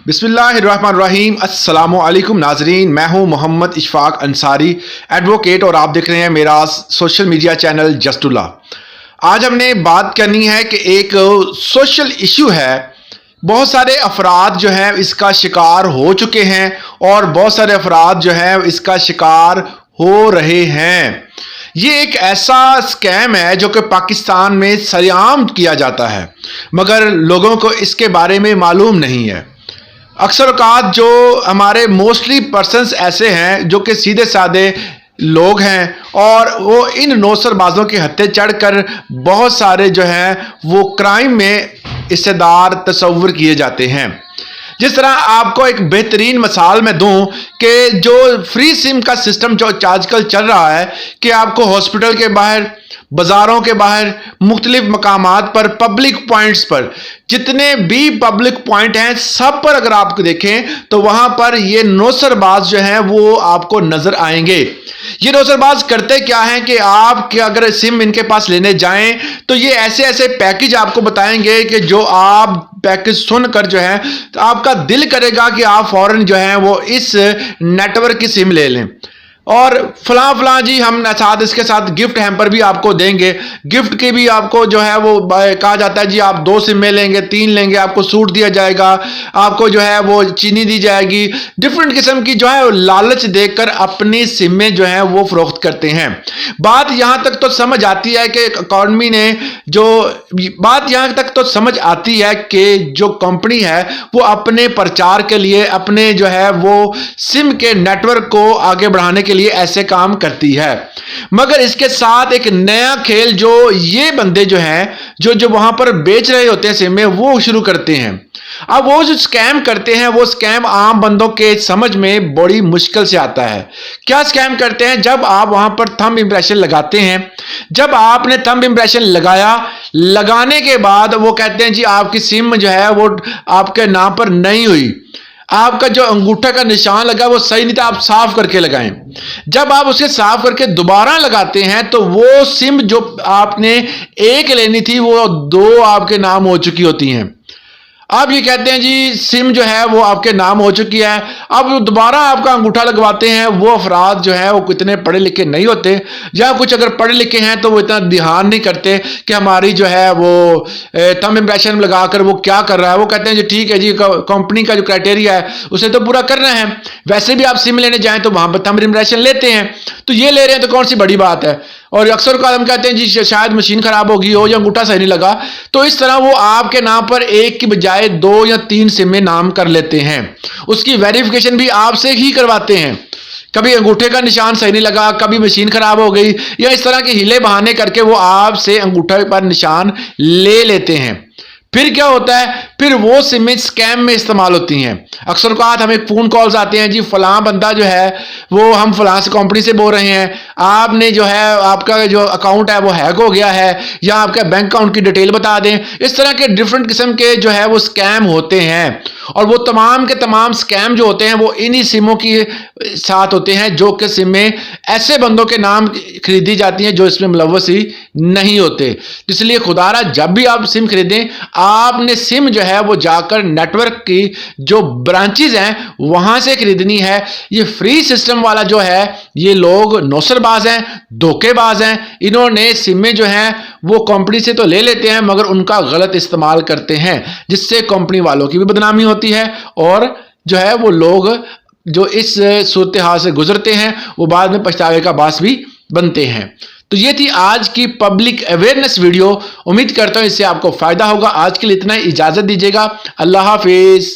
बिस्मिल्लाहिर्रहमानिर्रहीम। अस्सलामुअलैकुम नाजरीन, मैं हूं मोहम्मद इशफाक अंसारी, एडवोकेट, और आप देख रहे हैं मेरा सोशल मीडिया चैनल जस्टुल्ला। आज हमने बात करनी है कि एक सोशल इशू है, बहुत सारे अफराद जो हैं इसका शिकार हो चुके हैं और बहुत सारे अफराद जो हैं इसका शिकार हो रहे हैं। ये एक ऐसा स्कैम है जो कि पाकिस्तान में सरेआम किया जाता है, मगर लोगों को इसके बारे में मालूम नहीं है। अक्सर औकात जो हमारे मोस्टली पर्सन्स ऐसे हैं जो कि सीधे साधे लोग हैं और वो इन नौसरबाजों के हत्थे चढ़कर बहुत सारे जो हैं वो क्राइम में हिस्सेदार तस्वुर किए जाते हैं। जिस तरह आपको एक बेहतरीन मिसाल मैं दूं कि जो फ्री सिम का सिस्टम जो आजकल चल रहा है कि आपको हॉस्पिटल के बाहर, बाज़ारों के बाहर, मुख्तलिफ मकामात पर, पब्लिक पॉइंट्स पर, जितने भी पब्लिक पॉइंट हैं सब पर अगर आप देखें तो वहाँ पर ये नौसरबाज जो हैं वो आपको नज़र आएंगे। ये नौसरबाज करते क्या हैं कि आप अगर सिम इनके पास लेने जाएं तो ये ऐसे ऐसे पैकेज आपको बताएंगे कि जो आप पैकेज सुनकर जो है तो आपका दिल करेगा कि आप फौरन जो है वो इस नेटवर्क की सिम ले लें, और फलां जी हम साथ इसके साथ गिफ्ट हैम्पर भी आपको देंगे। गिफ्ट के भी आपको जो है वो कहा जाता है जी आप 2 सिमें लेंगे, 3 लेंगे, आपको सूट दिया जाएगा, आपको जो है वो चीनी दी जाएगी। डिफरेंट किस्म की जो है लालच देकर अपनी सिमें जो है वो फरोख्त करते हैं। बात यहाँ तक तो समझ आती है कि इकॉनमी ने समझ आती है कि जो कंपनी है वो अपने प्रचार के लिए, अपने जो है वो सिम के नेटवर्क को आगे बढ़ाने के लिए ऐसे काम करती है। मगर इसके साथ एक नया खेल जो ये बंदे जो हैं जो वहां पर बेच रहे होते हैं सिम, वो शुरू करते हैं। अब वो जो स्कैम करते हैं वो स्कैम आम बंदों के समझ में बड़ी मुश्किल से आता है। क्या स्कैम करते हैं? जब आप वहां पर थंब इंप्रेशन लगाते हैं, जब आपने थंब इंप्रेशन लगाने के बाद वो कहते हैं जी आपकी सिम जो है वो आपके नाम पर नहीं हुई, आपका जो अंगूठा का निशान लगा वो सही नहीं था, आप साफ करके लगाएं। जब आप उसे साफ करके दोबारा लगाते हैं तो वो सिम जो आपने एक लेनी थी वो 2 आपके नाम हो चुकी होती हैं। अब ये कहते हैं जी सिम जो है वो आपके नाम हो चुकी है। अब दोबारा आपका अंगूठा लगवाते हैं। वो अफराद जो है वो कितने पढ़े लिखे नहीं होते, या कुछ अगर पढ़े लिखे हैं तो वो इतना ध्यान नहीं करते कि हमारी जो है वो थंब इंप्रेशन लगाकर वो क्या कर रहा है। वो कहते हैं जी ठीक है जी, कंपनी का जो क्राइटेरिया है उसे तो पूरा करना है। वैसे भी आप सिम लेने जाएं तो वहां पर थंब इंप्रेशन लेते हैं, तो ये ले रहे हैं तो कौन सी बड़ी बात है। और अक्सर का हम कहते हैं जी शायद मशीन खराब होगी हो या अंगूठा सही नहीं लगा, तो इस तरह वो आपके नाम पर एक की बजाय 2 या 3 सिमें नाम कर लेते हैं। उसकी वेरिफिकेशन भी आपसे ही करवाते हैं। कभी अंगूठे का निशान सही नहीं लगा, कभी मशीन खराब हो गई, या इस तरह के हिले बहाने करके वो आपसे अंगूठे पर निशान ले लेते हैं। फिर क्या होता है, फिर वो सिमें स्कैम में इस्तेमाल होती हैं। अक्सर औकात हमें फ़ोन कॉल्स आते हैं जी फलां बंदा जो है वो हम फलां से कंपनी से बोल रहे हैं, आपने जो है आपका जो अकाउंट है वो हैक हो गया है, या आपका बैंक अकाउंट की डिटेल बता दें। इस तरह के डिफरेंट किस्म के जो है वो स्कैम होते हैं, और वो तमाम के तमाम स्कैम जो होते हैं वो इन्हीं सिमों के साथ होते हैं, जो कि सिमें ऐसे बंदों के नाम खरीदी जाती हैं जो इसमें मुलव्वस ही नहीं होते। इसलिए खुदारा जब भी आप सिम खरीदें आपने सिम जो है वो जाकर नेटवर्क की जो ब्रांचेज हैं वहां से खरीदनी है। ये फ्री सिस्टम वाला जो है ये लोग नौसरबाज हैं, धोखेबाज हैं। इन्होंने सिमें जो हैं वो कंपनी से तो ले लेते हैं मगर उनका गलत इस्तेमाल करते हैं, जिससे कंपनी वालों की भी बदनामी होती है, और जो है वो लोग जो इस सूरत हाल से गुजरते हैं वो बाद में पछतावे का बास भी बनते हैं। तो ये थी आज की पब्लिक अवेयरनेस वीडियो। उम्मीद करता हूं इससे आपको फायदा होगा। आज के लिए इतना ही, इजाजत दीजिएगा। अल्लाह हाफिज।